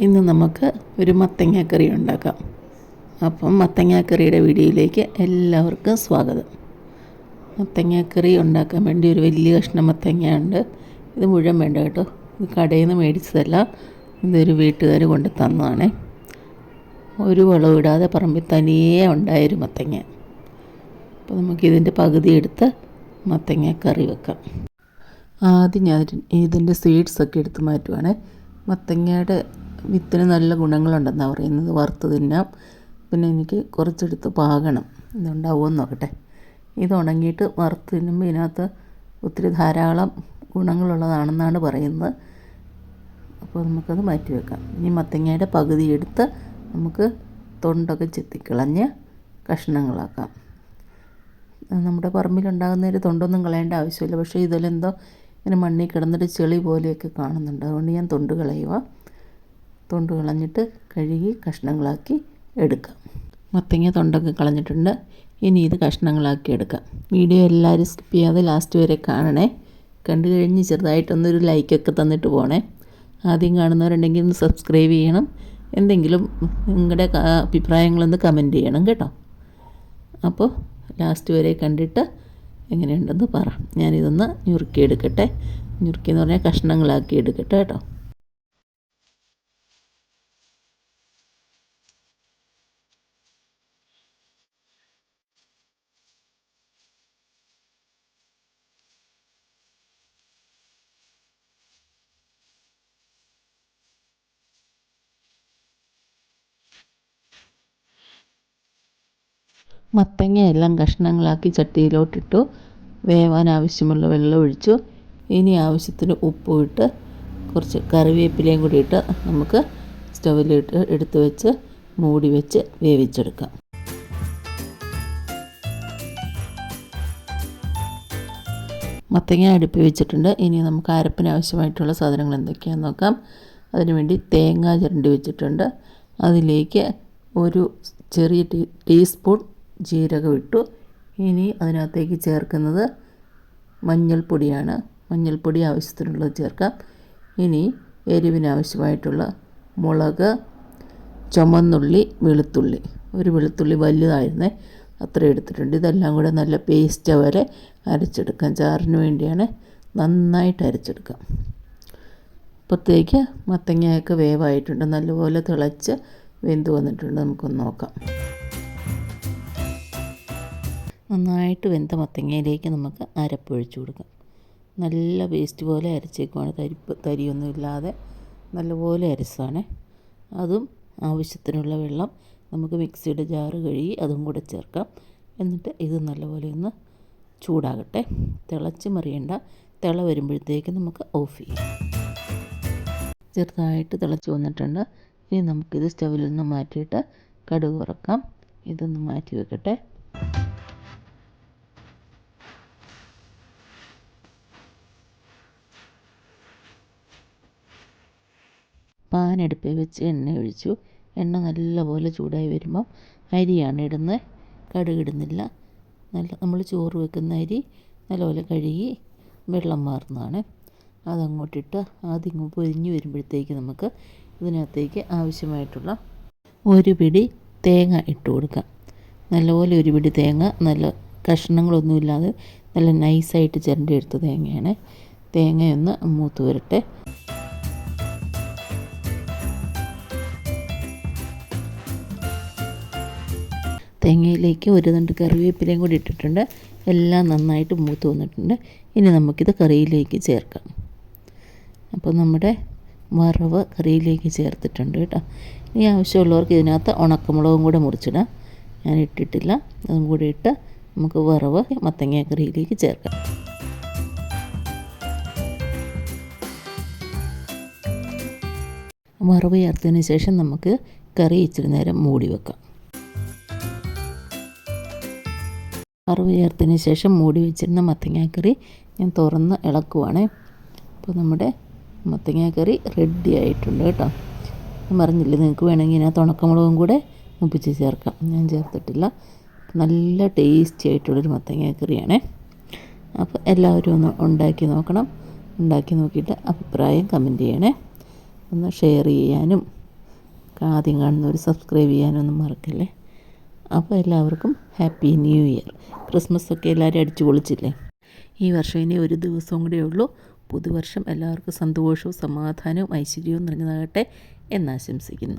ഇന്ന് നമുക്ക് ഒരു മത്തങ്ങാക്കറി ഉണ്ടാക്കാം. അപ്പം മത്തങ്ങാക്കറിയുടെ വീഡിയോയിലേക്ക് എല്ലാവർക്കും സ്വാഗതം. മത്തങ്ങാക്കറി ഉണ്ടാക്കാൻ വേണ്ടി ഒരു വലിയ കഷ്ണം മത്തങ്ങ ഉണ്ട്. ഇത് മുഴുവൻ വേണ്ട കേട്ടോ, ഇത് കടയിൽ നിന്ന് മേടിച്ചതല്ല, ഇതൊരു വീട്ടുകാർ കൊണ്ട് തന്നതാണ്. ഒരു വളമിടാതെ പറമ്പിൽ തനിയേ ഉണ്ടായൊരു മത്തങ്ങ. അപ്പോൾ നമുക്കിതിൻ്റെ പകുതി എടുത്ത് മത്തങ്ങ കറി വെക്കാം. ആദ്യം ഞാൻ ഇതിൻ്റെ സീഡ്സൊക്കെ എടുത്ത് മാറ്റുവാണ്. മത്തങ്ങയുടെ വിത്തിന് നല്ല ഗുണങ്ങളുണ്ടെന്നാണ് പറയുന്നത്. വറുത്ത് തിന്നാം. പിന്നെ എനിക്ക് കുറച്ചെടുത്ത് പാകണം, ഇതുണ്ടാവുമെന്ന് നോക്കട്ടെ. ഇത് ഉണങ്ങിയിട്ട് വറുത്ത് തിന്നുമ്പോൾ ഇതിനകത്ത് ഒത്തിരി ധാരാളം ഗുണങ്ങളുള്ളതാണെന്നാണ് പറയുന്നത്. അപ്പോൾ നമുക്കത് മാറ്റി വെക്കാം. ഇനി മത്തങ്ങയുടെ പകുതി എടുത്ത് നമുക്ക് തൊണ്ടൊക്കെ ചെത്തിക്കളഞ്ഞ് കഷ്ണങ്ങളാക്കാം. നമ്മുടെ പറമ്പിലുണ്ടാകുന്നതിന് തൊണ്ടൊന്നും കളയേണ്ട ആവശ്യമില്ല. പക്ഷേ ഇതിലെന്തോ ഇങ്ങനെ മണ്ണിൽ കിടന്നിട്ട് ചെളി പോലെയൊക്കെ കാണുന്നുണ്ട്. അതുകൊണ്ട് ഞാൻ തൊണ്ട് കളയുക. തൊണ്ട് കളഞ്ഞിട്ട് കഴുകി കഷ്ണങ്ങളാക്കി എടുക്കാം. മത്തങ്ങ തൊണ്ടൊക്കെ കളഞ്ഞിട്ടുണ്ട്. ഇനി ഇത് കഷ്ണങ്ങളാക്കി എടുക്കാം. വീഡിയോ എല്ലാവരും സ്കിപ്പ് ചെയ്യാതെ ലാസ്റ്റ് വരെ കാണണേ. കണ്ടു കഴിഞ്ഞ് ചെറുതായിട്ടൊന്നൊരു ലൈക്കൊക്കെ തന്നിട്ട് പോകണേ. ആദ്യം കാണുന്നവരുണ്ടെങ്കിൽ ഒന്ന് സബ്സ്ക്രൈബ് ചെയ്യണം. എന്തെങ്കിലും നിങ്ങളുടെ അഭിപ്രായങ്ങളൊന്ന് കമൻറ്റ് ചെയ്യണം കേട്ടോ. അപ്പോൾ ലാസ്റ്റ് വരെ കണ്ടിട്ട് എങ്ങനെയുണ്ടെന്ന് പറ. ഞാനിതൊന്ന് ഞുറുക്കിയെടുക്കട്ടെ. ഞുറുക്കിയെന്ന് പറഞ്ഞാൽ കഷ്ണങ്ങളാക്കി എടുക്കട്ടെ കേട്ടോ. മത്തങ്ങയെല്ലാം കഷ്ണങ്ങളാക്കി ചട്ടിയിലോട്ടിട്ടു. വേവാൻ ആവശ്യമുള്ള വെള്ളം ഒഴിച്ചു. ഇനി ആവശ്യത്തിന് ഉപ്പും ഇട്ട് കുറച്ച് കറിവേപ്പിലയും കൂടി ഇട്ട് നമുക്ക് സ്റ്റൗവിലിട്ട് എടുത്ത് വെച്ച് മൂടി വെച്ച് വേവിച്ചെടുക്കാം. മത്തങ്ങ അടുപ്പിൽ വെച്ചിട്ടുണ്ട്. ഇനി നമുക്ക് അരപ്പിന് ആവശ്യമായിട്ടുള്ള സാധനങ്ങൾ എന്തൊക്കെയാണെന്ന് നോക്കാം. അതിനുവേണ്ടി തേങ്ങ ചിരണ്ടി വെച്ചിട്ടുണ്ട്. അതിലേക്ക് ഒരു ചെറിയ ടീസ്പൂൺ ജീരകം ഇട്ടു. ഇനി അതിനകത്തേക്ക് ചേർക്കുന്നത് മഞ്ഞൾപ്പൊടിയാണ്. മഞ്ഞൾപ്പൊടി ആവശ്യത്തിനുള്ളത് ചേർക്കാം. ഇനി എരിവിനാവശ്യമായിട്ടുള്ള മുളക്, ചുമന്നുള്ളി, വെളുത്തുള്ളി. ഒരു വെളുത്തുള്ളി വലുതായിരുന്നേ, അത്ര എടുത്തിട്ടുണ്ട്. ഇതെല്ലാം കൂടെ നല്ല പേസ്റ്റ് വരെ അരച്ചെടുക്കാം. ചാറിന് വേണ്ടിയാണ്. നന്നായിട്ട് അരച്ചെടുക്കാം. അപ്പോഴത്തേക്ക് മത്തങ്ങയൊക്കെ വേവായിട്ടുണ്ട്. നല്ലപോലെ തിളച്ച് വെന്ത് വന്നിട്ടുണ്ട്. നമുക്കൊന്ന് നോക്കാം. നന്നായിട്ട് വെന്ത മത്തങ്ങയിലേക്ക് നമുക്ക് അരപ്പൊഴിച്ച് കൊടുക്കാം. നല്ല പേസ്റ്റ് പോലെ അരച്ചേക്കുവാണ്. തരിയൊന്നും ഇല്ലാതെ നല്ലപോലെ അരസാണ്. അതും ആവശ്യത്തിനുള്ള വെള്ളം നമുക്ക് മിക്സിയുടെ ജാറ് കഴുകി അതും കൂടെ ചേർക്കാം. എന്നിട്ട് ഇത് നല്ലപോലെ ഒന്ന് ചൂടാകട്ടെ. തിളച്ച് മറിയണ്ട. തിള വരുമ്പോഴത്തേക്ക് നമുക്ക് ഓഫ് ചെയ്യാം. ചെറുതായിട്ട് തിളച്ച് വന്നിട്ടുണ്ട്. ഇനി നമുക്കിത് സ്റ്റൗവിൽ നിന്ന് മാറ്റിയിട്ട് കടുക് വറക്കാം. ഇതൊന്ന് മാറ്റി വെക്കട്ടെ. പാൻ അടുപ്പിൽ വെച്ച് എണ്ണ ഒഴിച്ചു. എണ്ണ നല്ലപോലെ ചൂടായി വരുമ്പം അരിയാണ് ഇടുന്നത്. കടുകിടുന്നില്ല. നമ്മൾ ചോറ് വെക്കുന്ന അരി നല്ലപോലെ കഴുകി വെള്ളം മാറുന്നതാണ്. അതങ്ങോട്ടിട്ട് ആദ്യം പൊരിഞ്ഞ് വരുമ്പോഴത്തേക്ക് നമുക്ക് ഇതിനകത്തേക്ക് ആവശ്യമായിട്ടുള്ള ഒരു പിടി തേങ്ങ ഇട്ട് കൊടുക്കാം. നല്ലപോലെ ഒരു പിടി തേങ്ങ, നല്ല കഷ്ണങ്ങളൊന്നുമില്ലാതെ നല്ല നൈസായിട്ട് ചിരണ്ടി എടുത്ത തേങ്ങയാണ്. തേങ്ങയൊന്ന് മൂത്ത് വരട്ടെ. തേങ്ങയിലേക്ക് ഒരു തണ്ട് കറിവേപ്പിലയും കൂടി ഇട്ടിട്ടുണ്ട്. എല്ലാം നന്നായിട്ട് മൂത്ത് വന്നിട്ടുണ്ട്. ഇനി നമുക്കിത് കറിയിലേക്ക് ചേർക്കാം. അപ്പോൾ നമ്മുടെ വറവ് കറിയിലേക്ക് ചേർത്തിട്ടുണ്ട് കേട്ടോ. ഇനി ആവശ്യമുള്ളവർക്ക് ഇതിനകത്ത് ഉണക്കമുളകും കൂടെ മുറിച്ചിടാം. ഞാൻ ഇട്ടിട്ടില്ല. അതും കൂടി ഇട്ട് നമുക്ക് വറവ് മത്തങ്ങ കറിയിലേക്ക് ചേർക്കാം. വറവ് ചേർത്തതിന് ശേഷം നമുക്ക് കറി ഇച്ചിരി നേരം മൂടി വെക്കാം. വറവ് ചേർത്തതിന് ശേഷം മൂടി വെച്ചിരുന്ന മത്തങ്ങാക്കറി ഞാൻ തുറന്ന് ഇളക്കുവാണേ. അപ്പോൾ നമ്മുടെ മത്തങ്ങാക്കറി റെഡി ആയിട്ടുണ്ട് കേട്ടോ. ഞാൻ പറഞ്ഞില്ലേ, നിങ്ങൾക്ക് വേണമെങ്കിൽ ഇതിനകത്ത് ഉണക്കമുളകും കൂടെ മുപ്പിച്ച് ചേർക്കാം. ഞാൻ ചേർത്തിട്ടില്ല. നല്ല ടേസ്റ്റി ആയിട്ടുള്ളൊരു മത്തങ്ങാക്കറിയാണേ. അപ്പോൾ എല്ലാവരും ഒന്ന് ഉണ്ടാക്കി നോക്കണം. ഉണ്ടാക്കി നോക്കിയിട്ട് അഭിപ്രായം കമൻറ്റ് ചെയ്യണേ. ഒന്ന് ഷെയർ ചെയ്യാനും ആദ്യം കാണുന്നവർ സബ്സ്ക്രൈബ് ചെയ്യാനൊന്നും മറക്കല്ലേ. അപ്പോൾ എല്ലാവർക്കും ഹാപ്പി ന്യൂ ഇയർ. ക്രിസ്മസൊക്കെ എല്ലാവരും അടിച്ചു പൊളിച്ചില്ലേ? ഈ വർഷം ഇനി ഒരു ദിവസവും കൂടെ ഉള്ളൂ. പുതുവർഷം എല്ലാവർക്കും സന്തോഷവും സമാധാനവും ഐശ്വര്യവും നിറഞ്ഞതാകട്ടെ എന്നാശംസിക്കുന്നു.